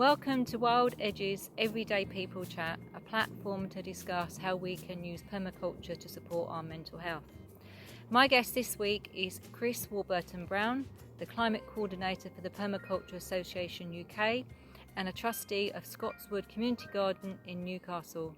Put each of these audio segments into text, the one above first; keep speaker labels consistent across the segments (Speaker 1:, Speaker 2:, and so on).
Speaker 1: Welcome to Wild Edge's Everyday People Chat, a platform to discuss how we can use permaculture to support our mental health. My guest this week is Chris Warburton Browne, the Climate Coordinator for the Permaculture Association UK and a trustee of Scotswood Community Garden in Newcastle.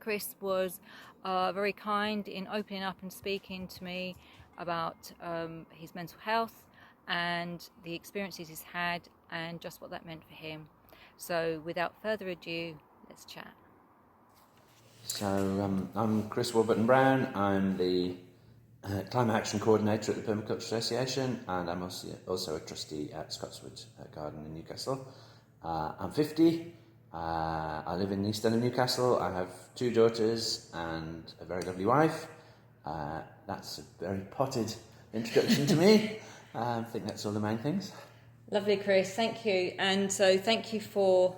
Speaker 1: Chris was very kind in opening up and speaking to me about his mental health and the experiences he's had and just what that meant for him. So without further ado, let's chat.
Speaker 2: So I'm Chris Warburton Browne. I'm the Climate Action Coordinator at the Permaculture Association, and I'm also a trustee at Scotswood Garden in Newcastle. I'm 50. I live in the east end of Newcastle. I have 2 daughters and a very lovely wife. That's a very potted introduction to me. I think that's all the main things.
Speaker 1: Lovely, Chris. Thank you. And so thank you for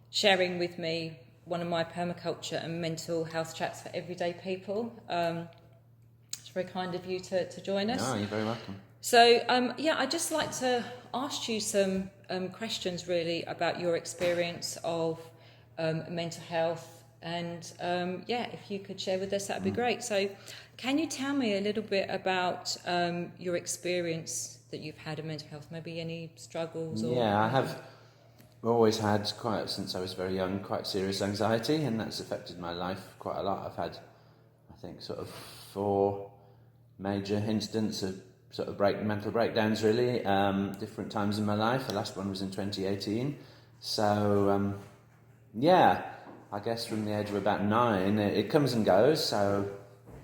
Speaker 1: sharing with me one of my permaculture and mental health chats for everyday people. It's very kind of you to join us.
Speaker 2: No, you're very welcome.
Speaker 1: So, I'd just like to ask you some questions really about your experience of mental health. And if you could share with us, that would be great. So can you tell me a little bit about your experience that you've had in mental health, maybe any struggles?
Speaker 2: I have always had, since I was very young, quite serious anxiety, and that's affected my life quite a lot. I've had, I think, sort of 4 major incidents of sort of mental breakdowns, really, different times in my life. The last one was in 2018. So, I guess from the age of about 9, it comes and goes. So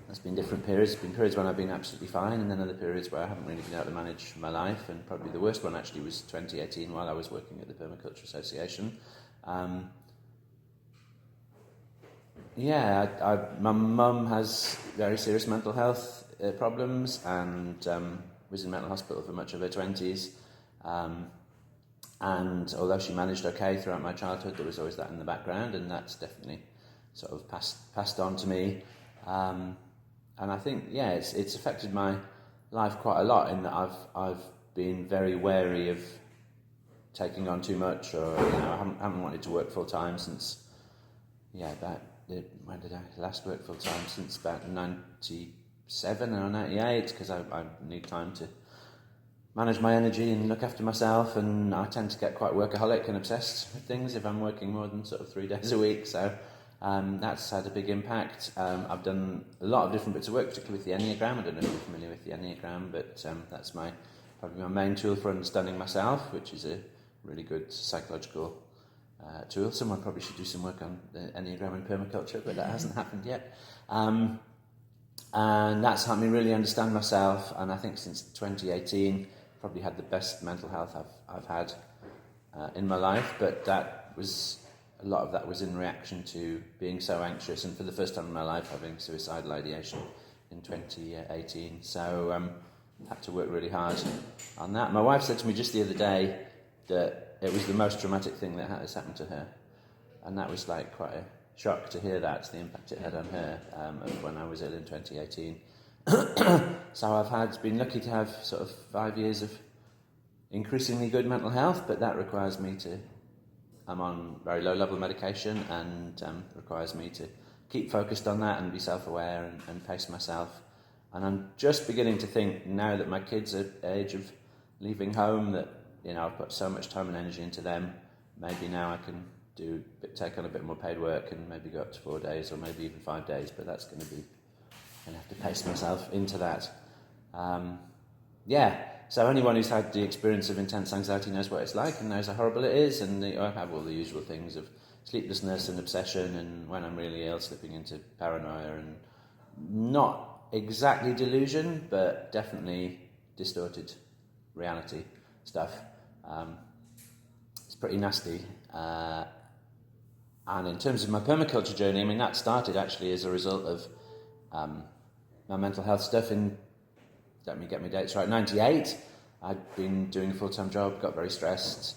Speaker 2: there's been different periods. There's been periods when I've been absolutely fine, and then other periods where I haven't really been able to manage my life. And probably the worst one actually was 2018, while I was working at the Permaculture Association. My mum has very serious mental health problems, and was in mental hospital for much of her 20s. And although she managed okay throughout my childhood, there was always that in the background, and that's definitely sort of passed on to me. And I think, it's affected my life quite a lot in that I've been very wary of taking on too much, or I haven't wanted to work full time since when did I last work full time? Since about 97 or 98, because I need time to manage my energy and look after myself, and I tend to get quite workaholic and obsessed with things if I'm working more than sort of 3 days a week. So that's had a big impact. I've done a lot of different bits of work, particularly with the enneagram. I don't know if you're familiar with the enneagram, but that's probably my main tool for understanding myself, which is a really good psychological tool. Someone probably should do some work on the enneagram and permaculture, but that hasn't happened yet. And that's helped me really understand myself, and I think since 2018 probably had the best mental health I've had in my life, but a lot of that was in reaction to being so anxious, and for the first time in my life having suicidal ideation in 2018. So had to work really hard on that. My wife said to me just the other day that it was the most traumatic thing that has happened to her, and that was like quite a shock to hear that, the impact it had on her of when I was ill in 2018. So I've been lucky to have sort of 5 years of increasingly good mental health, but that requires me I'm on very low level medication, and requires me to keep focused on that and be self-aware and pace myself. And I'm just beginning to think, now that my kids are at the age of leaving home, that I've put so much time and energy into them, maybe now I can take on a bit more paid work and maybe go up to 4 days or maybe even 5 days, but that's going to have to pace myself into that. So anyone who's had the experience of intense anxiety knows what it's like and knows how horrible it is, and I have all the usual things of sleeplessness and obsession, and when I'm really ill, slipping into paranoia, and not exactly delusion, but definitely distorted reality stuff. It's pretty nasty. And in terms of my permaculture journey, that started actually as a result of my mental health stuff in, let me get my dates right, 98. I'd been doing a full-time job, got very stressed,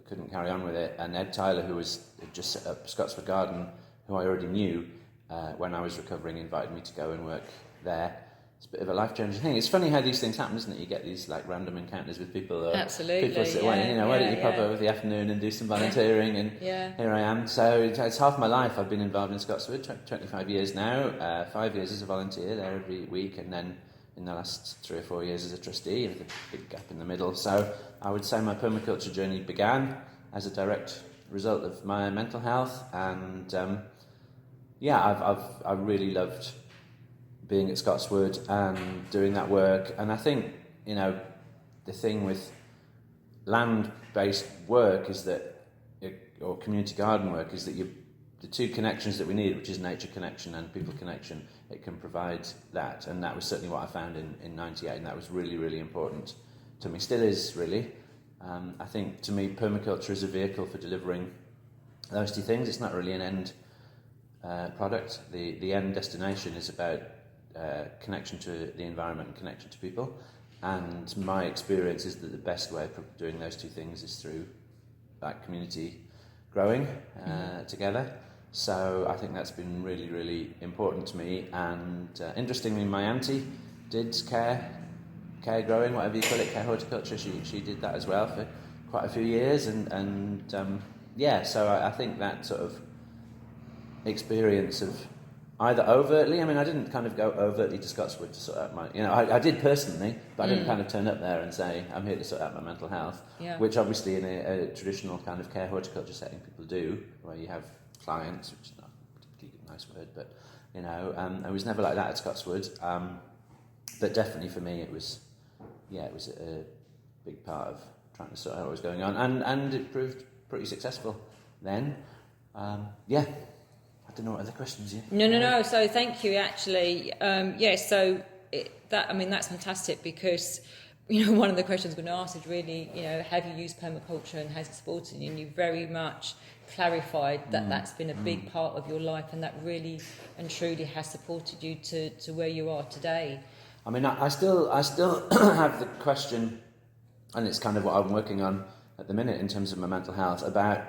Speaker 2: couldn't carry on with it, and Ed Tyler, who had just set up Scotswood Garden, who I already knew when I was recovering, invited me to go and work there. it's a bit of a life-changing thing. It's funny how these things happen, isn't it? You get these like random encounters with people. Or
Speaker 1: Absolutely.
Speaker 2: People say, well, why don't you pop over the afternoon and do some volunteering? And here I am. So it's half my life I've been involved in Scotswood, 25 years now. 5 years as a volunteer there every week, and then in the last 3 or 4 years as a trustee, with a big gap in the middle. So I would say my permaculture journey began as a direct result of my mental health, and I've really loved being at Scotswood and doing that work. And I think, the thing with land-based work is that, or community garden work, is that the two connections that we need, which is nature connection and people connection, it can provide that. And that was certainly what I found in 98, and that was really, really important to me. Still is, really. I think, to me, permaculture is a vehicle for delivering those two things. It's not really an end product. The end destination is about connection to the environment and connection to people, and my experience is that the best way of doing those two things is through community growing together. So I think that's been really, really important to me. And interestingly, my auntie did care growing, whatever you call it, care horticulture. She did that as well for quite a few years, and so I think that sort of experience of either overtly, I didn't kind of go overtly to Scotswood to sort out my, I did personally, but I didn't kind of turn up there and say, I'm here to sort out my mental health, which obviously in a traditional kind of care horticulture setting people do, where you have clients, which is not a particularly nice word, but, I was never like that at Scotswood, but definitely for me it was a big part of trying to sort out what was going on, and it proved pretty successful then. I don't know what other questions you.
Speaker 1: No. So thank you. Actually, that's fantastic, because one of the questions I'm going to ask is really, have you used permaculture and has it supported you? And you very much clarified that that's been a big part of your life, and that really and truly has supported you to where you are today.
Speaker 2: I still have the question, and it's kind of what I'm working on at the minute in terms of my mental health, about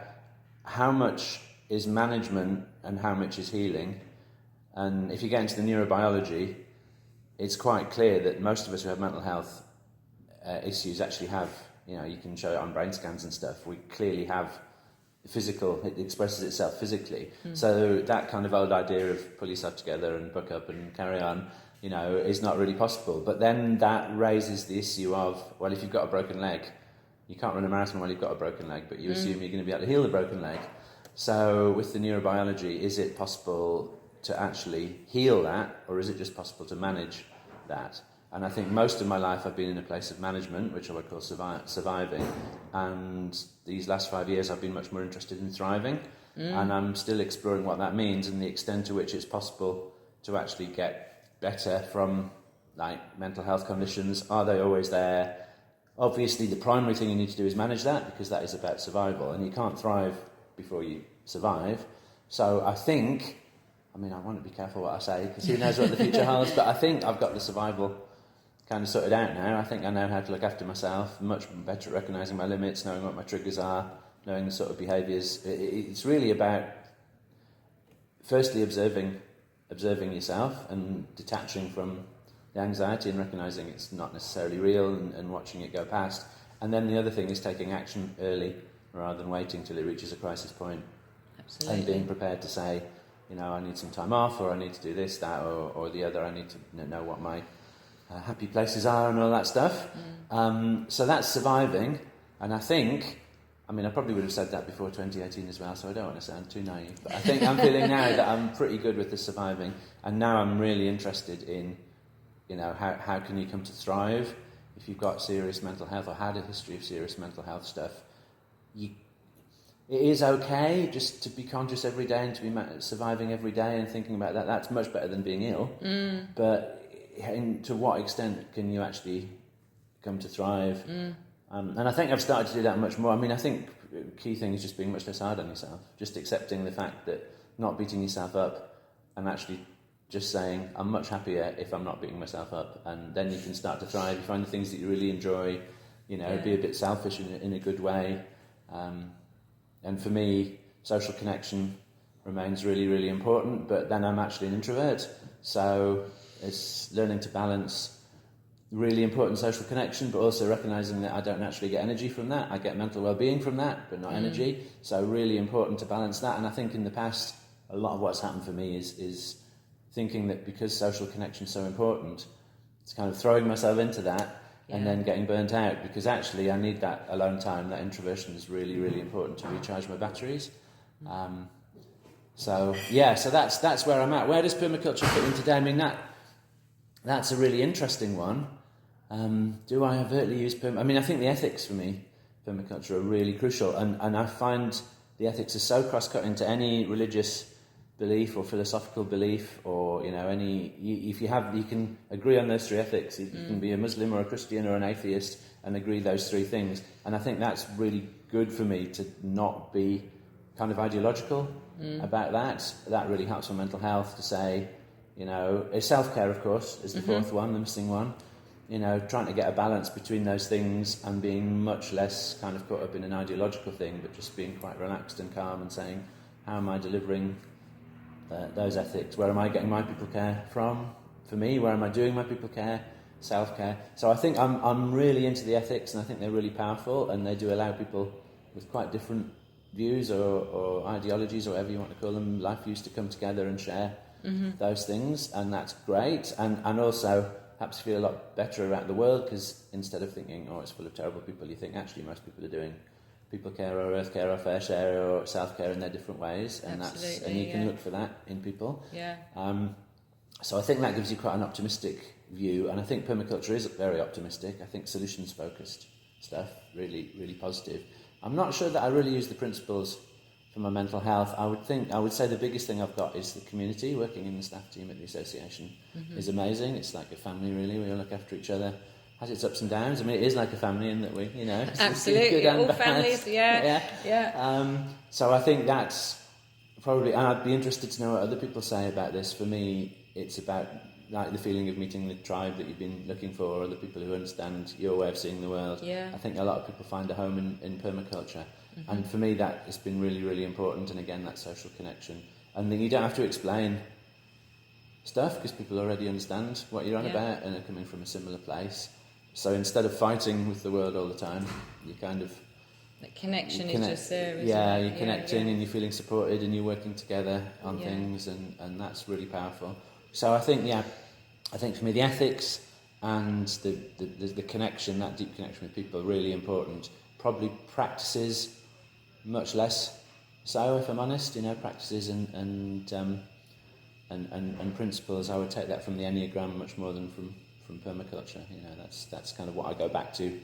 Speaker 2: how much is management and how much is healing. And if you get into the neurobiology, it's quite clear that most of us who have mental health issues actually have, you can show it on brain scans and stuff, we clearly have physical, it expresses itself physically. So that kind of old idea of pull yourself together and buck up and carry on, is not really possible. But then that raises the issue of, well, if you've got a broken leg, you can't run a marathon while you've got a broken leg, but you assume you're going to be able to heal the broken leg. So with the neurobiology, is it possible to actually heal that, or is it just possible to manage that? And I think most of my life I've been in a place of management, which I would call surviving, and these last 5 years I've been much more interested in thriving, and I'm still exploring what that means and the extent to which it's possible to actually get better from mental health conditions. Are they always there? Obviously the primary thing you need to do is manage that, because that is about survival, and you can't thrive before you survive. So I think, I want to be careful what I say, because who knows what the future holds, but I think I've got the survival kind of sorted out now. I think I know how to look after myself, much better at recognising my limits, knowing what my triggers are, knowing the sort of behaviours. It's really about, firstly, observing yourself and detaching from the anxiety and recognising it's not necessarily real, and watching it go past. And then the other thing is taking action early, rather than waiting till it reaches a crisis point.
Speaker 1: Absolutely.
Speaker 2: And being prepared to say, I need some time off, or I need to do this, that, or the other. I need to know what my happy places are and all that stuff. So that's surviving. And I think, I probably would have said that before 2018 as well, so I don't want to sound too naive. But I think I'm feeling now that I'm pretty good with the surviving. And now I'm really interested in, how can you come to thrive if you've got serious mental health or had a history of serious mental health stuff. It is okay just to be conscious every day and to be surviving every day and thinking about that. That's much better than being ill. But to what extent can you actually come to thrive? And I think I've started to do that much more. I think the key thing is just being much less hard on yourself. Just accepting the fact that not beating yourself up, and actually just saying, I'm much happier if I'm not beating myself up. And then you can start to thrive. You find the things that you really enjoy, be a bit selfish in a good way. And for me, social connection remains really, really important, but then I'm actually an introvert. So It's learning to balance really important social connection, but also recognising that I don't naturally get energy from that. I get mental well-being from that, but not energy. So really important to balance that. And I think in the past, a lot of what's happened for me is thinking that because social connection is so important, it's kind of throwing myself into that and then getting burnt out, because actually I need that alone time. That introversion is really, really important to recharge my batteries. So that's where I'm at. Where does permaculture fit in today? I mean, that's a really interesting one. Do I overtly use I mean, I think the ethics for me, permaculture, are really crucial, and I find the ethics are so cross-cutting to any religious belief or philosophical belief, or if you can agree on those three ethics. You can be a Muslim or a Christian or an atheist and agree those three things, and I think that's really good for me to not be kind of ideological about that. That really helps my mental health to say, self-care, of course, is the fourth one, the missing one. Trying to get a balance between those things and being much less kind of caught up in an ideological thing, but just being quite relaxed and calm and saying, how am I delivering those ethics? Where am I getting my people care from? For me, where am I doing my people care? Self-care. So I think I'm really into the ethics, and I think they're really powerful, and they do allow people with quite different views or ideologies, or whatever you want to call them, life views, to come together and share those things, and that's great. And also perhaps feel a lot better about the world, because instead of thinking, oh, it's full of terrible people, you think actually most people are doing people care or earth care or fair share or self-care in their different ways, and you can look for that in people. So I think that gives you quite an optimistic view, and I think permaculture is very optimistic. I think solutions focused stuff, really, really positive. I'm not sure that I really use the principles for my mental health. I would say the biggest thing I've got is the community. Working in the staff team at the association is amazing. It's like a family, really. We all look after each other. Has its ups and downs. I mean, it is like a family in that we,
Speaker 1: absolutely,
Speaker 2: good and
Speaker 1: all
Speaker 2: bad.
Speaker 1: families, yeah.
Speaker 2: So I think that's probably, and I'd be interested to know what other people say about this. For me, it's about like the feeling of meeting the tribe that you've been looking for, or other people who understand your way of seeing the world.
Speaker 1: Yeah.
Speaker 2: I think a lot of people find a home in permaculture. And for me, that has been really, really important. And again, that social connection. And then you don't have to explain stuff, because people already understand what you're on about and are coming from a similar place. So instead of fighting with the world all the time, you kind of...
Speaker 1: That connection is just there, isn't
Speaker 2: it? You're
Speaker 1: Yeah,
Speaker 2: connecting and you're feeling supported and you're working together on things, and that's really powerful. So I think for me, the ethics and the connection, that deep connection with people, are really important. Probably practices, much less so, if I'm honest. Practices and principles. I would take that from the enneagram much more than from permaculture. That's kind of what I go back to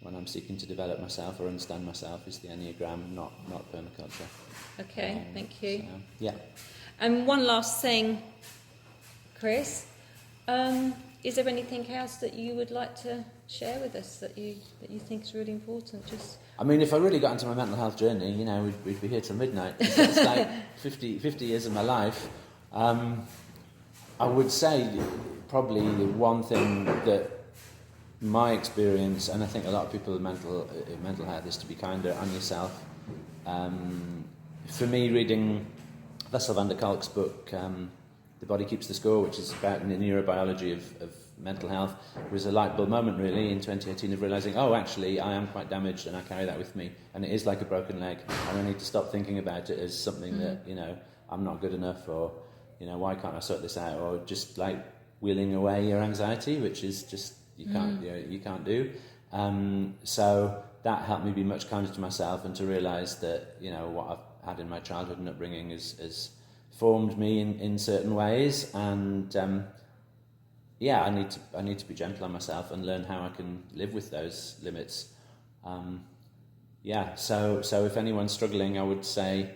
Speaker 2: when I'm seeking to develop myself or understand myself, is the enneagram, not permaculture.
Speaker 1: Okay, thank you.
Speaker 2: So, yeah.
Speaker 1: And one last thing, Chris. Is there anything else that you would like to share with us that you think is really important?
Speaker 2: I mean, if I really got into my mental health journey, we'd be here till midnight. It's like 50 years of my life. I would say probably the one thing that my experience, and I think a lot of people with mental health, is to be kinder on yourself. For me, reading Vessel van der Kolk's book, The Body Keeps the Score, which is about the neurobiology of mental health, was a light bulb moment really in 2018 of realising, oh, actually I am quite damaged and I carry that with me, and it is like a broken leg, and I need to stop thinking about it as something that, I'm not good enough, or, why can't I sort this out, or just like wheeling away your anxiety, which is just, you can't do. So that helped me be much kinder to myself, and to realise that, what I've had in my childhood and upbringing is formed me in certain ways, and I need to be gentle on myself and learn how I can live with those limits. So if anyone's struggling, I would say,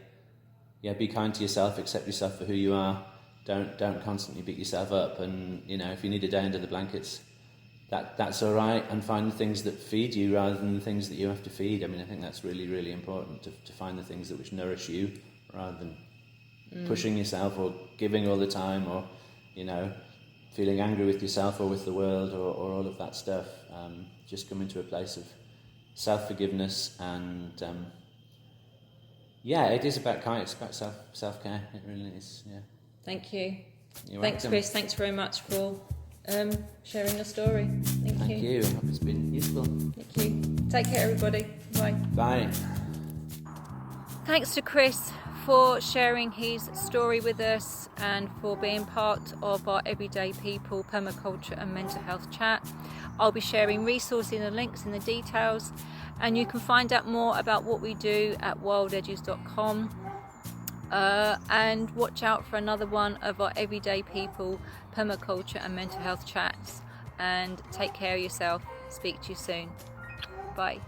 Speaker 2: be kind to yourself, accept yourself for who you are. Don't constantly beat yourself up, and if you need a day under the blankets, that's all right, and find the things that feed you rather than the things that you have to feed. I mean, I think that's really, really important, to find the things which nourish you rather than pushing yourself or giving all the time, or feeling angry with yourself or with the world, or all of that stuff. Just come into a place of self-forgiveness, and it is about kindness, it's about self-care. It really is. Yeah.
Speaker 1: Thank you. Thanks,
Speaker 2: welcome.
Speaker 1: Chris. Thanks very much for sharing your story. Thank you.
Speaker 2: I hope it's been useful.
Speaker 1: Thank you. Take care, everybody. Bye.
Speaker 2: Bye.
Speaker 1: Thanks to Chris for sharing his story with us and for being part of our Everyday People Permaculture and Mental Health chat. I'll be sharing resources and links in the details, and you can find out more about what we do at wildedges.com. And watch out for another one of our Everyday People Permaculture and Mental Health chats. And take care of yourself. Speak to you soon. Bye.